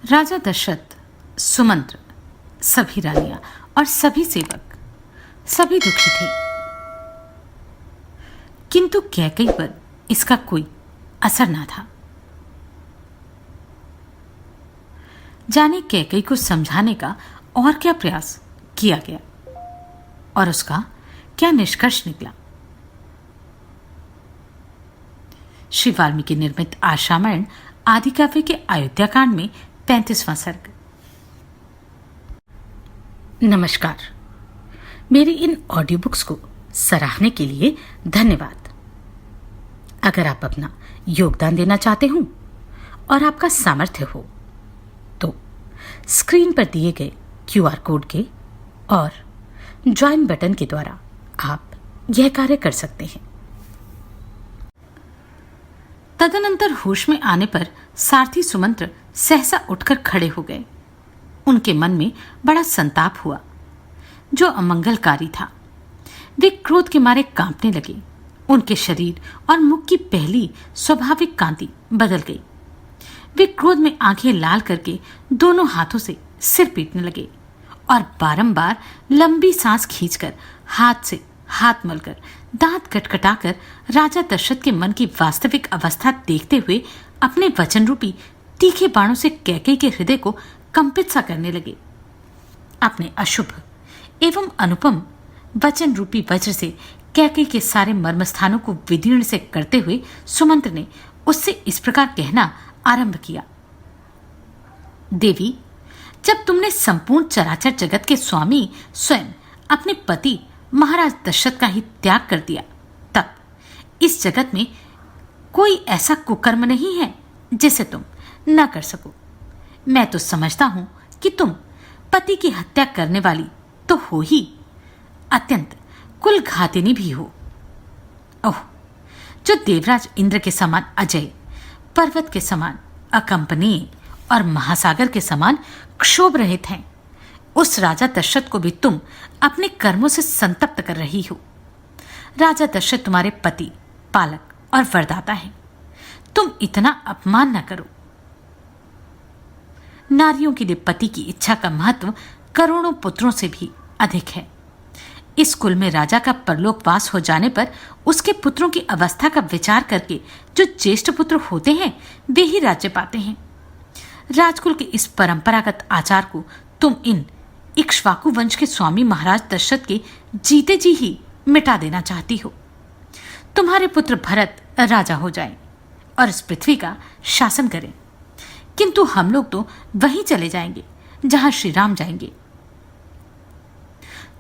राजा दशरथ, सुमंत्र, सभी रानियां और सभी सेवक सभी दुखी थे, किंतु कैकेयी पर इसका कोई असर ना था। जाने कैकेयी को समझाने का और क्या प्रयास किया गया और उसका क्या निष्कर्ष निकला। श्री वाल्मीकि निर्मित आश्रामण आदि काव्य के अयोध्या कांड में 35वां सर्ग। नमस्कार। मेरी इन ऑडियो बुक्स को सराहने के लिए धन्यवाद। अगर आप अपना योगदान देना चाहते हो और आपका सामर्थ्य हो तो स्क्रीन पर दिए गए QR कोड के और ज्वाइन बटन के द्वारा आप यह कार्य कर सकते हैं। तदनंतर होश में आने पर सारथी सुमंत्र सहसा उठकर खड़े हो गए। उनके मन में बड़ा संताप हुआ जो अमंगलकारी था। वे क्रोध के मारे कांपने लगे। उनके शरीर और मुख की पहली स्वाभाविक कांति बदल गई। वे क्रोध में आंखें लाल करके दोनों हाथों से सिर पीटने लगे और बारंबार लंबी सांस खींचकर हाथ से हाथ मलकर दांत कटकटाकर राजा दशरथ के मन की वास्तविक अवस्था देखते हुए अपने वचन रूपी तीखे बाणों से कैकेयी के हृदय को कंपित सा करने लगे। अपने अशुभ एवं अनुपम वचन रूपी वज्र से कैकेयी के सारे मर्म स्थानों को विदीर्ण से करते हुए सुमंत्र ने उससे इस प्रकार कहना आरंभ किया। देवी, जब तुमने संपूर्ण चराचर जगत के स्वामी स्वयं अपने पति महाराज दशरथ का ही त्याग कर दिया, तब इस जगत में कोई ऐसा कुकर्म नहीं है जिसे तुम न कर सको। मैं तो समझता हूं कि तुम पति की हत्या करने वाली तो हो ही, अत्यंत कुलघातिनी भी हो। ओह, जो देवराज इंद्र के समान अजय, पर्वत के समान अकंपनीय और महासागर के समान क्षोभ रहित हैं, उस राजा दशरथ को भी तुम अपने कर्मों से संतप्त कर रही हो। राजा दशरथ तुम्हारे पति, पालक और वरदाता हैं। तुम इतना अपमान न करो। नारियों के लिए पति की इच्छा का महत्व करोड़ों पुत्रों से भी अधिक है। इस कुल में राजा का परलोकवास हो जाने पर उसके पुत्रों की अवस्था का विचार करके जो ज्येष्ठ पुत्र होते हैं वे ही राज्य पाते हैं। राजकुल के इस परंपरागत आचार को तुम इन इक्ष्वाकु वंश के स्वामी महाराज दशरथ के जीते जी ही मिटा देना चाहती हो। तुम्हारे पुत्र भरत राजा हो जाए और इस पृथ्वी का शासन करें, किंतु हम लोग तो वहीं चले जाएंगे जहां श्री राम जाएंगे।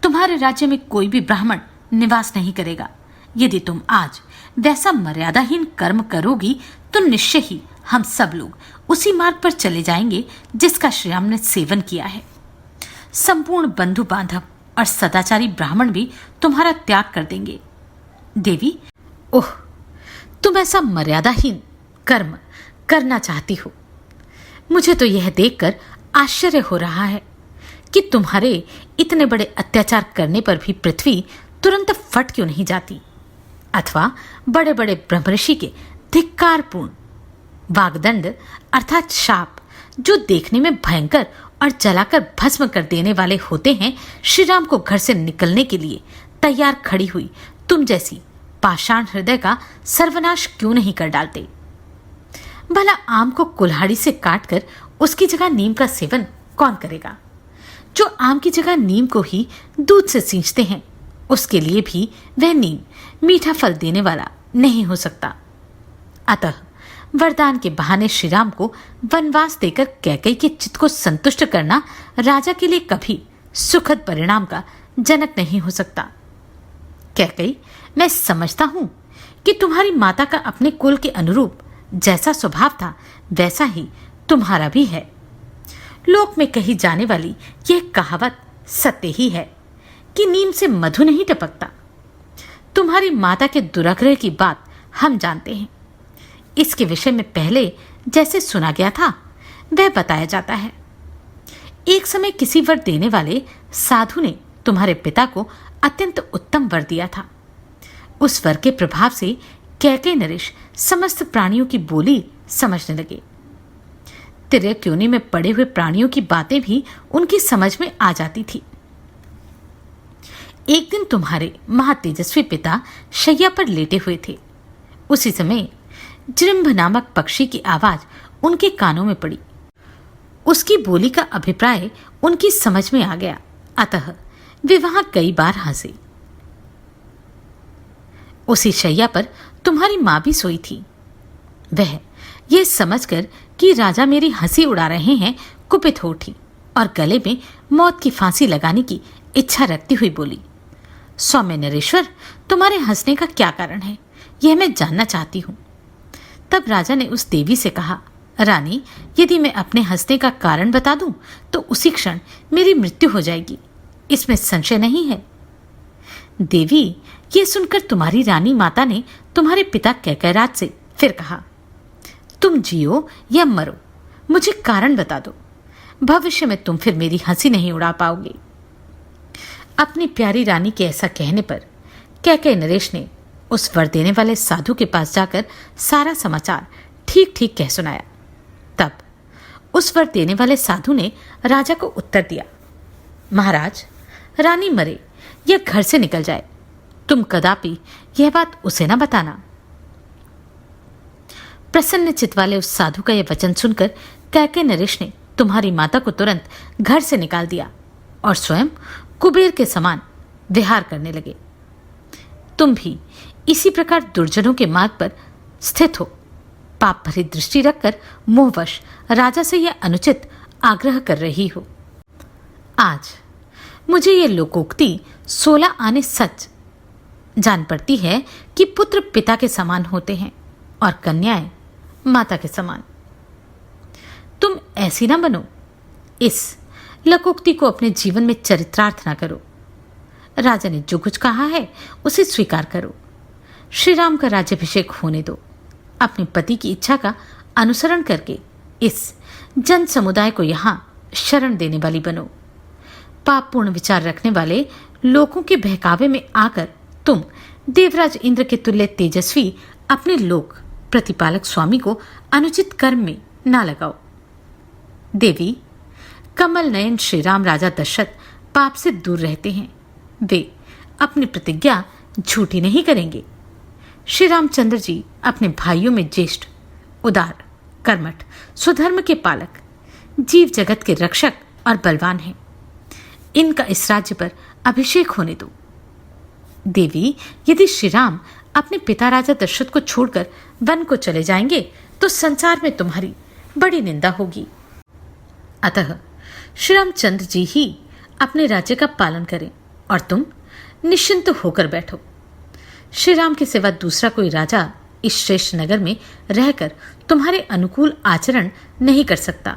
तुम्हारे राज्य में कोई भी ब्राह्मण निवास नहीं करेगा। यदि तुम आज वैसा मर्यादाहीन कर्म करोगी तो निश्चय ही हम सब लोग उसी मार्ग पर चले जाएंगे जिसका श्री राम ने सेवन किया है। संपूर्ण बंधु बांधव और सदाचारी ब्राह्मण भी तुम्हारा त्याग कर देंगे। देवी, ओह, तुम ऐसा मर्यादाहीन कर्म करना चाहती हो। मुझे तो यह देखकर आश्चर्य हो रहा है कि तुम्हारे इतने बड़े अत्याचार करने पर भी पृथ्वी तुरंत फट क्यों नहीं जाती, अथवा बड़े बड़े ब्रह्मऋषि के धिक्कारपूर्ण वाग्दंड अर्थात शाप, जो देखने में भयंकर और जलाकर भस्म कर देने वाले होते हैं, श्री राम को घर से निकलने के लिए तैयार खड़ी हुई तुम जैसी पाषाण हृदय का सर्वनाश क्यों नहीं कर डालते। भला आम को कुल्हाड़ी से काटकर उसकी जगह नीम का सेवन कौन करेगा? जो आम की जगह नीम को ही दूध से सींचते हैं, उसके लिए भी वह नीम मीठा फल देने वाला नहीं हो सकता। अतः वरदान के बहाने श्री राम को वनवास देकर कैकेयी के चित्त को संतुष्ट करना राजा के लिए कभी सुखद परिणाम का जनक नहीं हो सकता। कैकेयी, मैं समझता हूं कि तुम्हारी माता का अपने कुल के अनुरूप जैसा स्वभाव था वैसा ही तुम्हारा भी है। लोक में कही जाने वाली यह कहावत सत्य ही है कि नीम से मधु नहीं टपकता। तुम्हारी माता के दुराग्रह की बात हम जानते हैं। इसके विषय में पहले जैसे सुना गया था वह बताया जाता है। एक समय किसी वर देने वाले साधु ने तुम्हारे पिता को अत्यंत उत्तम वर दिया था। उस वर के प्रभाव से कैकेयी नरेश समस्त प्राणियों की बोली समझने लगे। तिर्यक्योनि में पड़े हुए प्राणियों की बातें भी उनकी समझ में आ जाती थी। एक दिन तुम्हारे महातेजस्वी पिता शैया पर लेटे हुए थे। उसी समय जृंभ नामक पक्षी की आवाज उनके कानों में पड़ी। उसकी बोली का अभिप्राय उनकी समझ में आ गया, अतः वे वहां कई बार हंसे। उसी शैया पर तुम्हारी मां भी सोई थी। वह यह समझकर कि राजा मेरी हंसी उड़ा रहे हैं कुपित हो उठी और गले में मौत की फांसी लगाने की इच्छा रखती हुई बोली, सौम्य नरेश्वर, तुम्हारे हंसने का क्या कारण है, यह मैं जानना चाहती हूं। तब राजा ने उस देवी से कहा, रानी, यदि मैं अपने हंसने का कारण बता दूं तो उसी क्षण मेरी मृत्यु हो जाएगी, इसमें संशय नहीं है। देवी, यह सुनकर तुम्हारी रानी माता ने तुम्हारे पिता कैकयराज से फिर कहा, तुम जियो या मरो, मुझे कारण बता दो, भविष्य में तुम फिर मेरी हंसी नहीं उड़ा पाओगे। अपनी प्यारी रानी के ऐसा कहने पर कैकय नरेश ने उस वर देने वाले साधु के पास जाकर सारा समाचार ठीक ठीक कह सुनाया। तब उस वर देने वाले साधु ने राजा को उत्तर दिया, महाराज, रानी मरे या घर से निकल जाए, तुम कदापि यह बात उसे न बताना। प्रसन्न चित वाले उस साधु का यह वचन सुनकर कैकय नरेश ने तुम्हारी माता को तुरंत घर से निकाल दिया और स्वयं कुबेर के समान विहार करने लगे। तुम भी इसी प्रकार दुर्जनों के मार्ग पर स्थित हो, पाप भरी दृष्टि रखकर मोहवश राजा से यह अनुचित आग्रह कर रही हो। आज मुझे यह लोकोक्ति 16 आने सच जान पड़ती है कि पुत्र पिता के समान होते हैं और कन्याएं माता के समान। तुम ऐसी ना बनो, इस लोकोक्ति को अपने जीवन में चरितार्थ ना करो। राजा ने जो कुछ कहा है उसे स्वीकार करो। श्री राम का राज्याभिषेक होने दो। अपने पति की इच्छा का अनुसरण करके इस जन समुदाय को यहां शरण देने वाली बनो। पापपूर्ण विचार रखने वाले लोगों के बहकावे में आकर तुम देवराज इंद्र के तुल्य तेजस्वी अपने लोक प्रतिपालक स्वामी को अनुचित कर्म में ना लगाओ। देवी, कमल नयन श्री राम राजा दशरथ पाप से दूर रहते हैं। वे अपनी प्रतिज्ञा झूठी नहीं करेंगे। श्री रामचंद्र जी अपने भाइयों में ज्येष्ठ, उदार, कर्मठ, स्वधर्म के पालक, जीव जगत के रक्षक और बलवान हैं। इनका इस राज्य पर अभिषेक होने दो। देवी, यदि श्री राम अपने पिता राजा दशरथ को छोड़कर वन को चले जाएंगे तो संसार में तुम्हारी बड़ी निंदा होगी। अतः श्री रामचंद्र जी ही अपने राज्य का पालन करें और तुम निश्चिंत होकर बैठो। श्री राम के सिवा दूसरा कोई राजा इस श्रेष्ठ नगर में रहकर तुम्हारे अनुकूल आचरण नहीं कर सकता।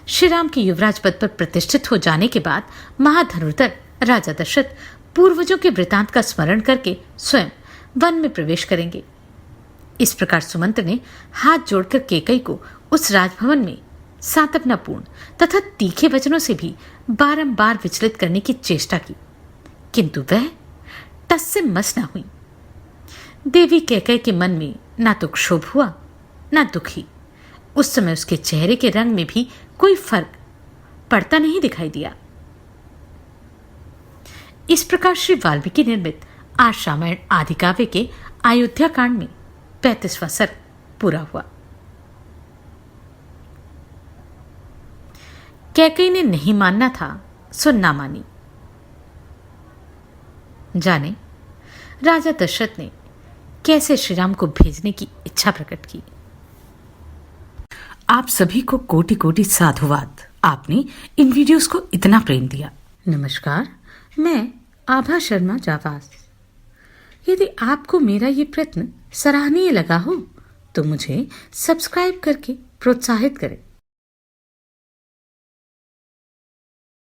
श्री राम के युवराज पद पर प्रतिष्ठित हो जाने के बाद महाधनुर्धर राजा दशरथ पूर्वजों के वृतांत का स्मरण करके स्वयं वन में प्रवेश करेंगे। इस प्रकार सुमंत ने हाथ जोड़कर केकई को उस राजभवन में सांत्वनापूर्ण तथा तीखे वचनों से भी बारंबार विचलित करने की चेष्टा की, किंतु वह टस से मस न हुई। देवी कैकई के मन में ना तो क्षोभ हुआ ना दुखी। उस समय उसके चेहरे के रंग में भी कोई फर्क पड़ता नहीं दिखाई दिया। इस प्रकार श्री वाल्मीकि निर्मित आज रामायण आदि काव्य के अयोध्या कांड में 35वां सर्ग पूरा हुआ। कैकई ने नहीं मानना था सो ना मानी। जाने राजा दशरथ ने कैसे श्री राम को भेजने की इच्छा प्रकट की। आप सभी को कोटि कोटि साधुवाद। आपने इन वीडियोस को इतना प्रेम दिया। नमस्कार, मैं आभा शर्मा जावास। यदि आपको मेरा ये प्रयत्न सराहनीय लगा हो तो मुझे सब्सक्राइब करके प्रोत्साहित करें।